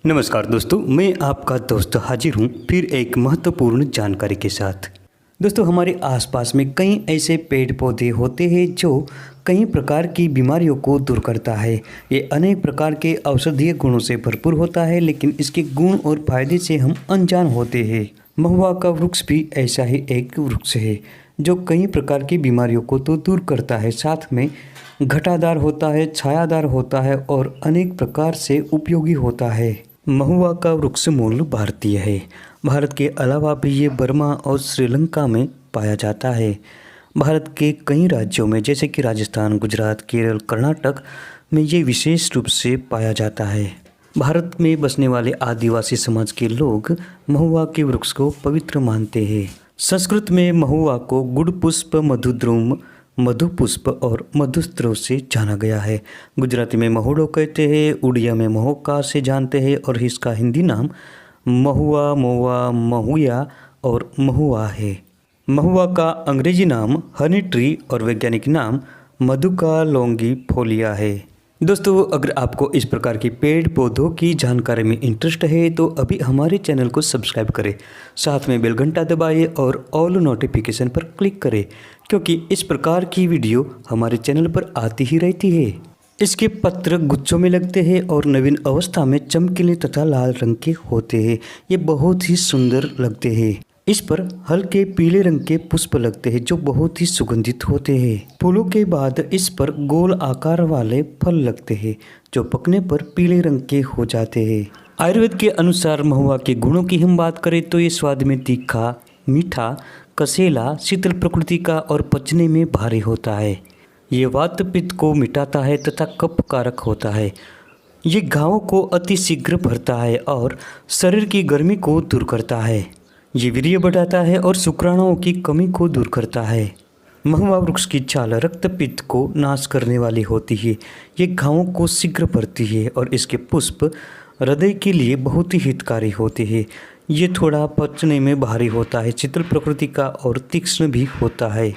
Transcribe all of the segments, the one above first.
नमस्कार दोस्तों, मैं आपका दोस्त हाजिर हूँ फिर एक महत्वपूर्ण जानकारी के साथ। दोस्तों, हमारे आसपास में कई ऐसे पेड़ पौधे होते हैं जो कई प्रकार की बीमारियों को दूर करता है। ये अनेक प्रकार के औषधीय गुणों से भरपूर होता है, लेकिन इसके गुण और फायदे से हम अनजान होते हैं। महुआ का वृक्ष भी ऐसा ही एक वृक्ष है जो कई प्रकार की बीमारियों को तो दूर करता है, साथ में घटादार होता है, छायादार होता है और अनेक प्रकार से उपयोगी होता है। महुआ का वृक्ष मूल भारतीय है। भारत के अलावा भी ये बर्मा और श्रीलंका में पाया जाता है। भारत के कई राज्यों में जैसे कि राजस्थान, गुजरात, केरल, कर्नाटक में ये विशेष रूप से पाया जाता है। भारत में बसने वाले आदिवासी समाज के लोग महुआ के वृक्ष को पवित्र मानते हैं। संस्कृत में महुआ को गुड़ पुष्प, मधुद्रुम, मधुपुष्प और मधुस्त्र से जाना गया है। गुजराती में महुड़ो कहते हैं, उड़िया में महोका से जानते हैं और इसका हिंदी नाम महुआ, मोवा, महुया और महुआ है। महुआ का अंग्रेजी नाम हनी ट्री और वैज्ञानिक नाम मधुका लॉन्गिफोलिया है। दोस्तों, अगर आपको इस प्रकार की पेड़ पौधों की जानकारी में इंटरेस्ट है तो अभी हमारे चैनल को सब्सक्राइब करें, साथ में बेल घंटा दबाइए और ऑल नोटिफिकेशन पर क्लिक करें, क्योंकि इस प्रकार की वीडियो हमारे चैनल पर आती ही रहती है। इसके पत्र गुच्छों में लगते हैं और नवीन अवस्था में चमकीले तथा लाल रंग के होते हैं। ये बहुत ही सुंदर लगते हैं। इस पर हल्के पीले रंग के पुष्प लगते हैं जो बहुत ही सुगंधित होते हैं। फूलों के बाद इस पर गोल आकार वाले फल लगते हैं जो पकने पर पीले रंग के हो जाते हैं। आयुर्वेद के अनुसार महुआ के गुणों की हम बात करें तो ये स्वाद में तीखा, मीठा, कसेला, शीतल प्रकृति का और पचने में भारी होता है। ये वात पित्त को मिटाता है तथा कफ कारक होता है। ये घावों को अति शीघ्र भरता है और शरीर की गर्मी को दूर करता है। ये वीर्य बढ़ाता है और शुक्राणुओं की कमी को दूर करता है। महुआ वृक्ष की छाल रक्त पित्त को नाश करने वाली होती है। ये घावों को शीघ्र भरती है और इसके पुष्प हृदय के लिए बहुत ही हितकारी होते हैं। ये थोड़ा पचने में भारी होता है, शीतल प्रकृति का और तीक्ष्ण भी होता है।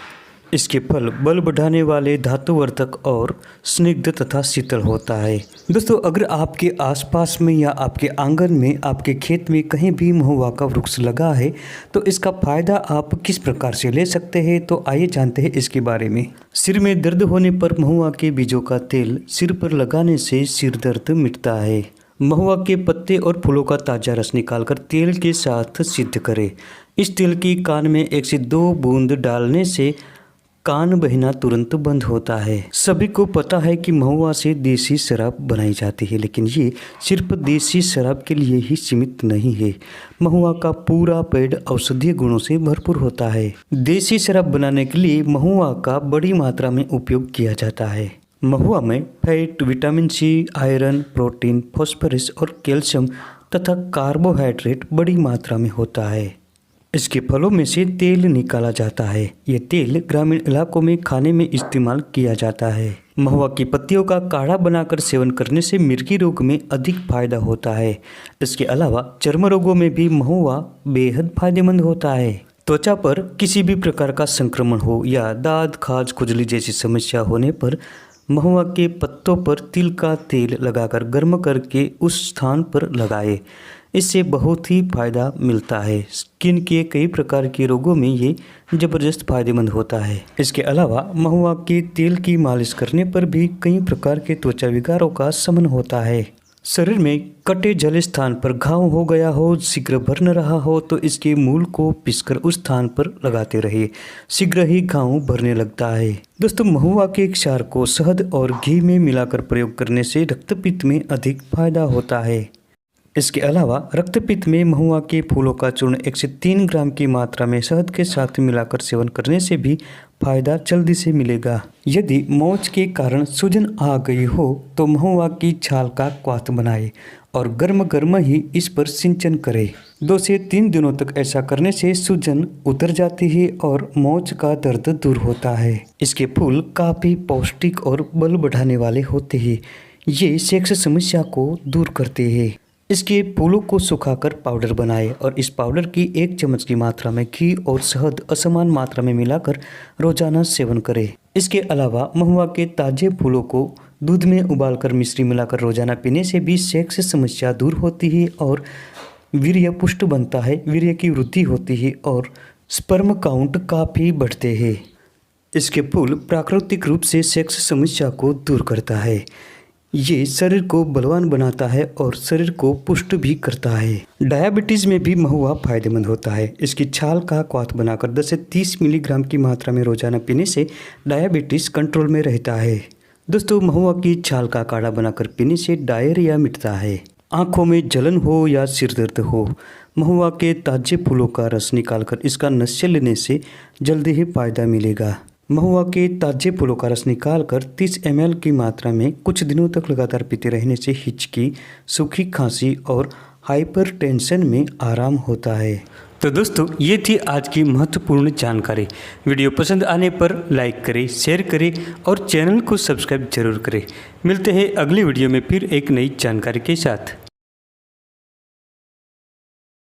इसके फल बल बढ़ाने वाले, धातुवर्धक और स्निग्ध तथा शीतल होता है। दोस्तों, अगर आपके आसपास में या आपके आंगन में, आपके खेत में कहीं भी महुआ का वृक्ष लगा है तो इसका फायदा आप किस प्रकार से ले सकते हैं, तो आइए जानते हैं इसके बारे में। सिर में दर्द होने पर महुआ के बीजों का तेल सिर पर लगाने से सिर दर्द मिटता है। महुआ के पत्ते और फूलों का ताज़ा रस निकालकर तेल के साथ सिद्ध करें। इस तेल की कान में 1 से 2 बूंद डालने से कान बहना तुरंत बंद होता है। सभी को पता है कि महुआ से देसी शराब बनाई जाती है, लेकिन ये सिर्फ देसी शराब के लिए ही सीमित नहीं है। महुआ का पूरा पेड़ औषधीय गुणों से भरपूर होता है। देसी शराब बनाने के लिए महुआ का बड़ी मात्रा में उपयोग किया जाता है। महुआ में fat, vitamin C, iron, protein, phosphorus और कैल्शियम तथा कार्बोहाइड्रेट बड़ी मात्रा में होता है। इसके फलों में से तेल निकाला जाता है। यह तेल ग्रामीण इलाकों में खाने में इस्तेमाल किया जाता है। महुआ की पत्तियों का काढ़ा बनाकर सेवन करने से मिर्गी रोग में अधिक फायदा होता है। इसके अलावा चर्म रोगों में भी महुआ बेहद फायदेमंद होता है। त्वचा पर किसी भी प्रकार का संक्रमण हो या दाद, खाज, खुजली जैसी समस्या होने पर महुआ के पत्तों पर तिल का तेल लगाकर गर्म करके उस स्थान पर लगाएं। इससे बहुत ही फायदा मिलता है। स्किन के कई प्रकार के रोगों में ये जबरदस्त फायदेमंद होता है। इसके अलावा महुआ के तेल की मालिश करने पर भी कई प्रकार के त्वचा विकारों का शमन होता है। शरीर में कटे जले स्थान पर घाव हो गया हो, शीघ्र भर न रहा हो तो इसके मूल को पीसकर उस स्थान पर लगाते रहिए, शीघ्र ही घाव भरने लगता है। दोस्तों, महुआ के क्षार को शहद और घी में मिलाकर प्रयोग करने से रक्तपित्त में अधिक फायदा होता है। इसके अलावा रक्तपित्त में महुआ के फूलों का चूर्ण 1 से 3 ग्राम की मात्रा में शहद के साथ मिलाकर सेवन करने से भी फायदा जल्दी से मिलेगा। यदि मोच के कारण सूजन आ गई हो तो महुआ की छाल का क्वाथ बनाएं और गर्म गर्म ही इस पर सिंचन करें। 2 से 3 दिनों तक ऐसा करने से सूजन उतर जाती है और मोच का दर्द दूर होता है। इसके फूल काफ़ी पौष्टिक और बल बढ़ाने वाले होते हैं। ये सेक्स समस्या को दूर करते हैं। इसके फूलों को सुखाकर पाउडर बनाएं और इस पाउडर की 1 चम्मच की मात्रा में घी और शहद असमान मात्रा में मिलाकर रोजाना सेवन करें। इसके अलावा महुआ के ताजे फूलों को दूध में उबालकर मिश्री मिलाकर रोजाना पीने से भी सेक्स समस्या दूर होती है और वीर्य पुष्ट बनता है, वीर्य की वृद्धि होती है और स्पर्म काउंट काफ़ी बढ़ते हैं। इसके फूल प्राकृतिक रूप से सेक्स समस्या को दूर करता है। ये शरीर को बलवान बनाता है और शरीर को पुष्ट भी करता है। डायबिटीज़ में भी महुआ फायदेमंद होता है। इसकी छाल का क्वाथ बनाकर 10 से 30 मिलीग्राम की मात्रा में रोजाना पीने से डायबिटीज़ कंट्रोल में रहता है। दोस्तों, महुआ की छाल का काढ़ा बनाकर पीने से डायरिया मिटता है। आँखों में जलन हो या सिर दर्द हो, महुआ के ताजे फूलों का रस निकालकर इसका नशा लेने से जल्दी ही फायदा मिलेगा। महुआ के ताजे फूलों का रस निकालकर 30 ml की मात्रा में कुछ दिनों तक लगातार पीते रहने से हिचकी, सूखी खांसी और हाइपरटेंशन में आराम होता है। तो दोस्तों, ये थी आज की महत्वपूर्ण जानकारी। वीडियो पसंद आने पर लाइक करें, शेयर करें और चैनल को सब्सक्राइब जरूर करें। मिलते हैं अगली वीडियो में फिर एक नई जानकारी के साथ।